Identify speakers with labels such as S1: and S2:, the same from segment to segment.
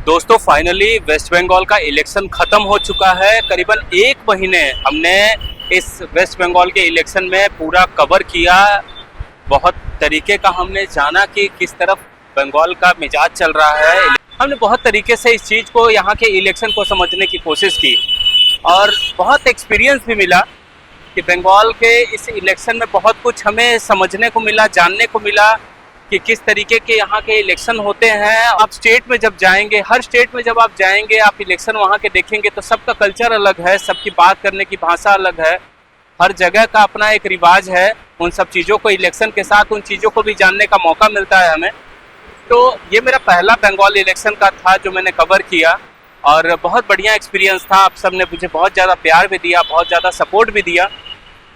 S1: दोस्तों finally waste Bengal का election ख़त्म हो चुका है। करीबन 1 महीने हमने इस वेस्ट बंगाल के इलेक्शन में पूरा कवर किया। बहुत तरीके का हमने जाना कि किस तरफ बंगाल का मिजाज चल रहा है। हमने बहुत तरीके से इस चीज़ को, यहाँ के इलेक्शन को समझने की कोशिश की और बहुत एक्सपीरियंस भी मिला कि बंगाल के इस इलेक्शन में बहुत कुछ हमें समझने को मिला, जानने को मिला कि किस तरीके के यहाँ के इलेक्शन होते हैं। आप स्टेट में जब जाएंगे, हर स्टेट में जब आप जाएंगे, आप इलेक्शन वहाँ के देखेंगे तो सबका कल्चर अलग है, सबकी बात करने की भाषा अलग है, हर जगह का अपना एक रिवाज है। उन सब चीज़ों को, इलेक्शन के साथ उन चीज़ों को भी जानने का मौका मिलता है हमें। तो ये मेरा पहला बंगाल इलेक्शन का था जो मैंने कवर किया और बहुत बढ़िया एक्सपीरियंस था। आप सब ने मुझे बहुत ज़्यादा प्यार भी दिया, बहुत ज़्यादा सपोर्ट भी दिया।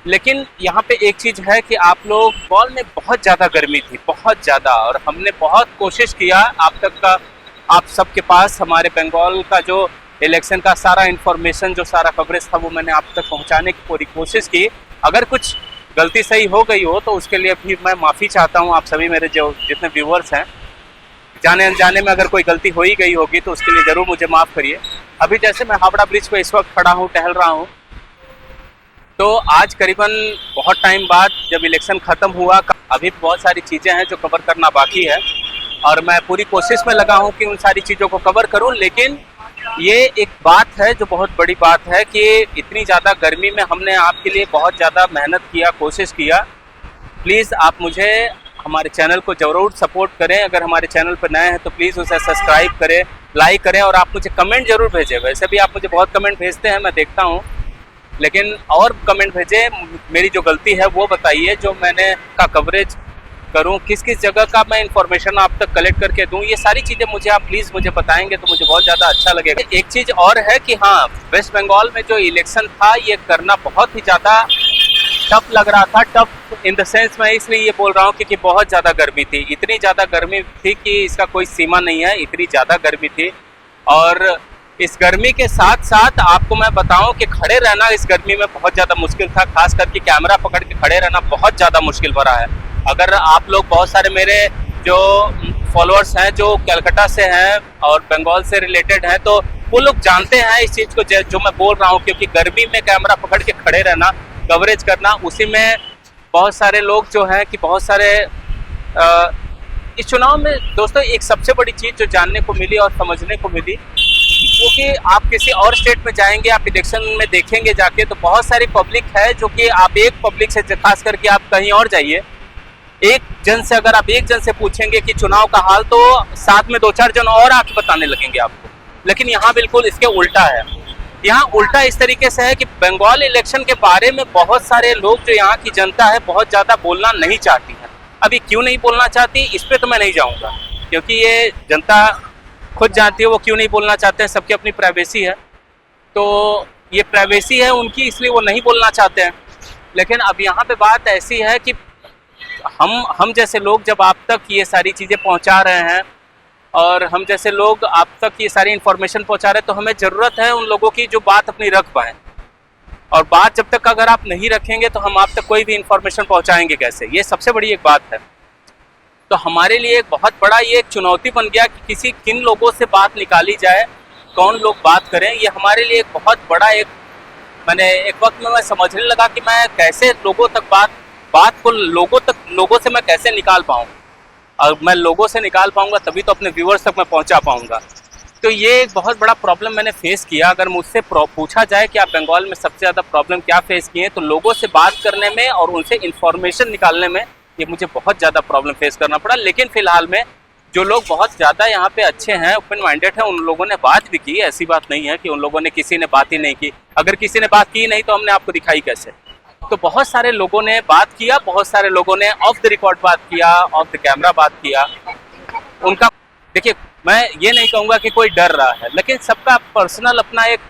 S1: लेकिन यहाँ पे एक चीज़ है कि आप लोग, बंगाल में बहुत ज़्यादा गर्मी थी, बहुत ज़्यादा, और हमने बहुत कोशिश किया आप सबके पास हमारे बंगाल का जो इलेक्शन का सारा इन्फॉर्मेशन, जो सारा कवरेज था वो मैंने आप तक पहुँचाने की पूरी कोशिश की। अगर कुछ गलती सही हो गई हो तो उसके लिए भी मैं माफ़ी चाहता हूँ। आप सभी मेरे जो जितने व्यूवर्स हैं, जाने अनजाने में अगर कोई गलती हो ही गई होगी तो उसके लिए ज़रूर मुझे माफ़ करिए। अभी जैसे मैं हावड़ा ब्रिज पे इस वक्त खड़ा हूँ, टहल रहा हूँ, तो आज करीबन बहुत टाइम बाद जब इलेक्शन ख़त्म हुआ, अभी बहुत सारी चीज़ें हैं जो कवर करना बाकी है और मैं पूरी कोशिश में लगा हूँ कि उन सारी चीज़ों को कवर करूँ। लेकिन ये एक बात है जो बहुत बड़ी बात है कि इतनी ज़्यादा गर्मी में हमने आपके लिए बहुत ज़्यादा मेहनत किया, कोशिश किया। प्लीज़ आप मुझे, हमारे चैनल को ज़रूर सपोर्ट करें। अगर हमारे चैनल पर नए हैं तो प्लीज़ उसे सब्सक्राइब करें, लाइक करें और आप मुझे कमेंट ज़रूर भेजें। वैसे भी आप मुझे बहुत कमेंट भेजते हैं, मैं देखता हूँ, लेकिन और कमेंट भेजें। मेरी जो गलती है वो बताइए, जो मैंने का कवरेज करूं, किस किस जगह का मैं इंफॉर्मेशन आप तक कलेक्ट करके दूं, ये सारी चीज़ें मुझे आप प्लीज़ मुझे बताएंगे तो मुझे बहुत ज़्यादा अच्छा लगेगा। एक चीज़ और है कि हाँ, वेस्ट बंगाल में जो इलेक्शन था ये करना बहुत ही ज़्यादा टफ लग रहा था। टफ इन द सेंस मैं इसलिए ये बोल रहा हूँ क्योंकि बहुत ज़्यादा गर्मी थी। इतनी ज़्यादा गर्मी थी कि इसका कोई सीमा नहीं है, इतनी ज़्यादा गर्मी थी। और इस गर्मी के साथ साथ आपको मैं बताऊं कि खड़े रहना इस गर्मी में बहुत ज़्यादा मुश्किल था। खास करके कैमरा पकड़ के खड़े रहना बहुत ज़्यादा मुश्किल भरा है। अगर आप लोग, बहुत सारे मेरे जो फॉलोअर्स हैं जो कलकत्ता से हैं और बंगाल से रिलेटेड हैं, तो वो लोग जानते हैं इस चीज़ को जो मैं बोल रहा हूँ। क्योंकि गर्मी में कैमरा पकड़ के खड़े रहना, कवरेज करना, उसी में बहुत सारे लोग जो हैं कि बहुत सारे इस चुनाव में दोस्तों एक सबसे बड़ी चीज़ जो जानने को मिली और समझने को मिली, क्योंकि आप किसी और स्टेट में जाएंगे, आप इलेक्शन में देखेंगे जाके, तो बहुत सारी पब्लिक है जो कि आप एक पब्लिक से, खास करके आप कहीं और जाइए, एक जन से अगर आप एक जन से पूछेंगे कि चुनाव का हाल, तो साथ में 2-4 जन और आके बताने लगेंगे आपको। लेकिन यहाँ बिल्कुल इसके उल्टा है। यहाँ उल्टा इस तरीके से है कि बंगाल इलेक्शन के बारे में बहुत सारे लोग, जो यहाँ की जनता है, बहुत ज़्यादा बोलना नहीं चाहती है। अभी क्यों नहीं बोलना चाहती, इस पर तो मैं नहीं जाऊँगा, क्योंकि ये जनता खुद जानती है वो क्यों नहीं बोलना चाहते हैं। सबकी अपनी प्राइवेसी है, तो ये प्राइवेसी है उनकी, इसलिए वो नहीं बोलना चाहते हैं। लेकिन अब यहाँ पे बात ऐसी है कि हम जैसे लोग जब आप तक ये सारी चीज़ें पहुँचा रहे हैं और हम जैसे लोग आप तक ये सारी इन्फॉर्मेशन पहुँचा रहे हैं, तो हमें ज़रूरत है उन लोगों की जो बात अपनी रख पाएँ। और बात जब तक अगर आप नहीं रखेंगे तो हम आप तक कोई भी इन्फॉर्मेशन पहुँचाएँगे कैसे, ये सबसे बड़ी एक बात है। तो हमारे लिए एक बहुत बड़ा ये एक चुनौती बन गया कि किन लोगों से बात निकाली जाए, कौन लोग बात करें। ये हमारे लिए एक बहुत बड़ा मैंने एक वक्त में मैं समझने लगा कि मैं कैसे लोगों तक बात को लोगों से मैं कैसे निकाल पाऊँ, और मैं लोगों से निकाल पाऊँगा तभी तो अपने व्यूअर्स तक मैं पहुँचा पाऊँगा। तो ये एक बहुत बड़ा प्रॉब्लम मैंने फेस किया। अगर मुझसे पूछा जाए कि आप बंगाल में सबसे ज़्यादा प्रॉब्लम क्या फेस किए हैं, तो लोगों से बात करने में और उनसे इन्फॉर्मेशन निकालने में ये मुझे बहुत ज़्यादा प्रॉब्लम फेस करना पड़ा। लेकिन फ़िलहाल में जो लोग बहुत ज़्यादा यहाँ पे अच्छे हैं, ओपन माइंडेड हैं, उन लोगों ने बात भी की। ऐसी बात नहीं है कि उन लोगों ने, किसी ने बात ही नहीं की। अगर किसी ने बात की नहीं तो हमने आपको दिखाई कैसे। तो बहुत सारे लोगों ने बात किया, बहुत सारे लोगों ने ऑफ द रिकॉर्ड बात किया, ऑफ द कैमरा बात किया। उनका, देखिए, मैं ये नहीं कहूँगा कि कोई डर रहा है, लेकिन सबका पर्सनल अपना एक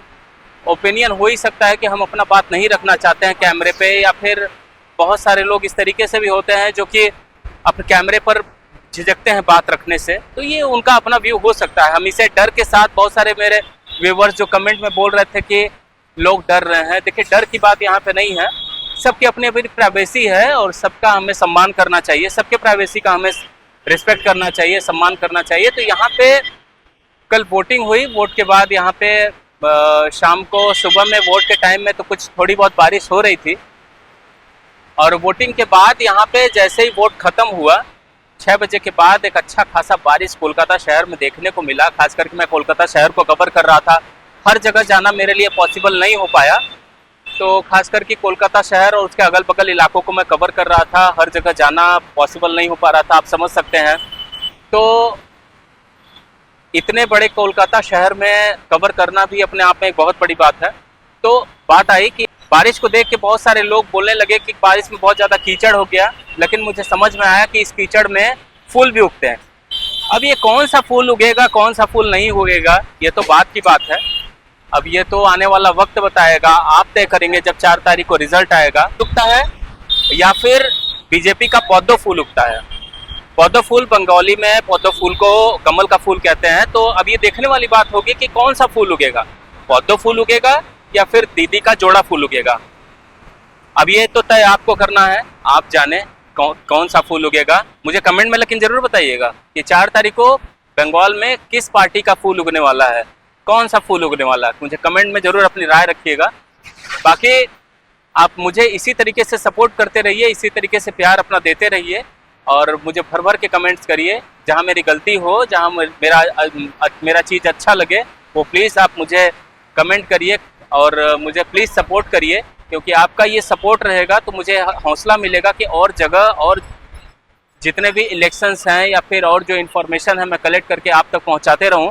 S1: ओपिनियन हो ही सकता है कि हम अपना बात नहीं रखना चाहते हैं कैमरे पे, या फिर बहुत सारे लोग इस तरीके से भी होते हैं जो कि अपने कैमरे पर झिझकते हैं बात रखने से। तो ये उनका अपना व्यू हो सकता है। हम इसे डर के साथ, बहुत सारे मेरे व्यूवर्स जो कमेंट में बोल रहे थे कि लोग डर रहे हैं, देखिए डर की बात यहाँ पे नहीं है। सबकी अपनी अपनी प्राइवेसी है और सबका हमें सम्मान करना चाहिए, सबके प्राइवेसी का हमें रिस्पेक्ट करना चाहिए, सम्मान करना चाहिए। तो यहाँ पे कल वोटिंग हुई, वोट के बाद यहाँ पे शाम को सुबह में वोट के टाइम में तो कुछ थोड़ी बहुत बारिश हो रही थी, और वोटिंग के बाद यहाँ पे जैसे ही वोट खत्म हुआ 6 बजे के बाद एक अच्छा खासा बारिश कोलकाता शहर में देखने को मिला। खास करके मैं कोलकाता शहर को कवर कर रहा था, हर जगह जाना मेरे लिए पॉसिबल नहीं हो पाया, तो खास करके कोलकाता शहर और उसके अगल बगल इलाकों को मैं कवर कर रहा था, हर जगह जाना पॉसिबल नहीं हो पा रहा था, आप समझ सकते हैं। तो इतने बड़े कोलकाता शहर में कवर करना भी अपने आप में एक बहुत बड़ी बात है। तो बात आई कि बारिश को देख के बहुत सारे लोग बोलने लगे कि बारिश में बहुत ज़्यादा कीचड़ हो गया, लेकिन मुझे समझ में आया कि इस कीचड़ में फूल भी उगते हैं। अब ये कौन सा फूल उगेगा, कौन सा फूल नहीं उगेगा, ये तो बात की बात है। अब ये तो आने वाला वक्त बताएगा, आप तय करेंगे जब 4 तारीख को रिजल्ट आएगा। उगता है या फिर बीजेपी का पौधो फूल उगता है। पौधो फूल बंगाली में पौधो फूल को कमल का फूल कहते हैं। तो अब ये देखने वाली बात होगी कि कौन सा फूल उगेगा, पौधो फूल उगेगा या फिर दीदी का जोड़ा फूल उगेगा। अब ये तो तय आपको करना है, आप जाने कौन सा फूल उगेगा। मुझे कमेंट में लेकिन जरूर बताइएगा कि 4 तारीख को बंगाल में किस पार्टी का फूल उगने वाला है, कौन सा फूल उगने वाला है। मुझे कमेंट में जरूर अपनी राय रखिएगा। बाकी आप मुझे इसी तरीके से सपोर्ट करते रहिए, इसी तरीके से प्यार अपना देते रहिए, और मुझे भर भर के कमेंट्स करिए। जहाँ मेरी गलती हो, जहाँ मेरा चीज़ अच्छा लगे, वो प्लीज़ आप मुझे कमेंट करिए और मुझे प्लीज़ सपोर्ट करिए, क्योंकि आपका ये सपोर्ट रहेगा तो मुझे हौसला मिलेगा कि और जगह और जितने भी इलेक्शंस हैं या फिर और जो इन्फॉर्मेशन है मैं कलेक्ट करके आप तक पहुंचाते रहूं।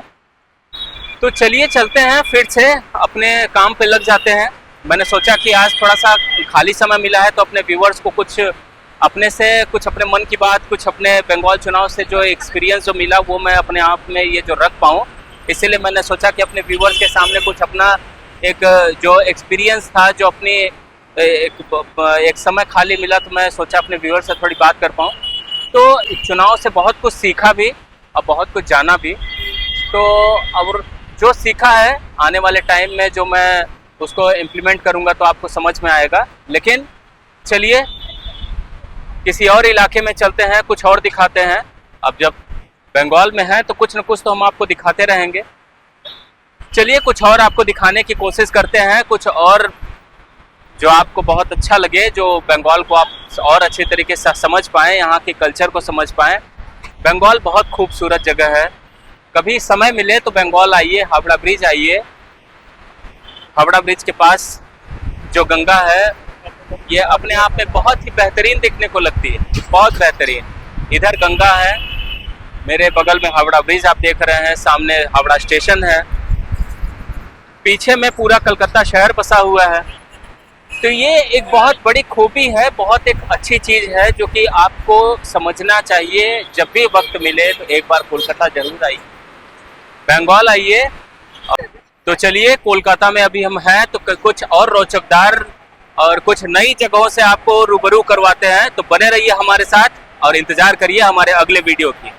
S1: तो चलिए चलते हैं, फिर से अपने काम पे लग जाते हैं। मैंने सोचा कि आज थोड़ा सा खाली समय मिला है तो अपने व्यूवर्स को कुछ अपने मन की बात, कुछ अपने बंगाल चुनाव से जो एक्सपीरियंस जो मिला वो मैं अपने आप में ये जो रख पाऊँ। इसीलिए मैंने सोचा कि अपने व्यूवर्स के सामने कुछ अपना एक जो एक्सपीरियंस था, जो अपनी एक समय खाली मिला, तो मैं सोचा अपने व्यूअर से थोड़ी बात कर पाऊँ। तो चुनाव से बहुत कुछ सीखा भी और बहुत कुछ जाना भी। तो अब जो सीखा है आने वाले टाइम में जो मैं उसको इम्प्लीमेंट करूँगा तो आपको समझ में आएगा। लेकिन चलिए किसी और इलाके में चलते हैं, कुछ और दिखाते हैं। अब जब बंगाल में है तो कुछ न कुछ तो हम आपको दिखाते रहेंगे। चलिए कुछ और आपको दिखाने की कोशिश करते हैं, कुछ और जो आपको बहुत अच्छा लगे, जो बंगाल को आप और अच्छे तरीके से समझ पाएँ, यहाँ के कल्चर को समझ पाएँ। बंगाल बहुत खूबसूरत जगह है, कभी समय मिले तो बंगाल आइए, हावड़ा ब्रिज आइए। हावड़ा ब्रिज के पास जो गंगा है ये अपने आप में बहुत ही बेहतरीन दिखने को लगती है, बहुत बेहतरीन। इधर गंगा है, मेरे बगल में हावड़ा ब्रिज आप देख रहे हैं, सामने हावड़ा स्टेशन है, पीछे में पूरा कलकत्ता शहर बसा हुआ है। तो ये एक बहुत बड़ी खूबी है, बहुत एक अच्छी चीज़ है जो कि आपको समझना चाहिए। जब भी वक्त मिले तो एक बार कोलकाता जरूर आइए, बंगाल आइए। तो चलिए कोलकाता में अभी हम हैं तो कुछ और रोचकदार और कुछ नई जगहों से आपको रूबरू करवाते हैं। तो बने रहिए हमारे साथ और इंतजार करिए हमारे अगले वीडियो की।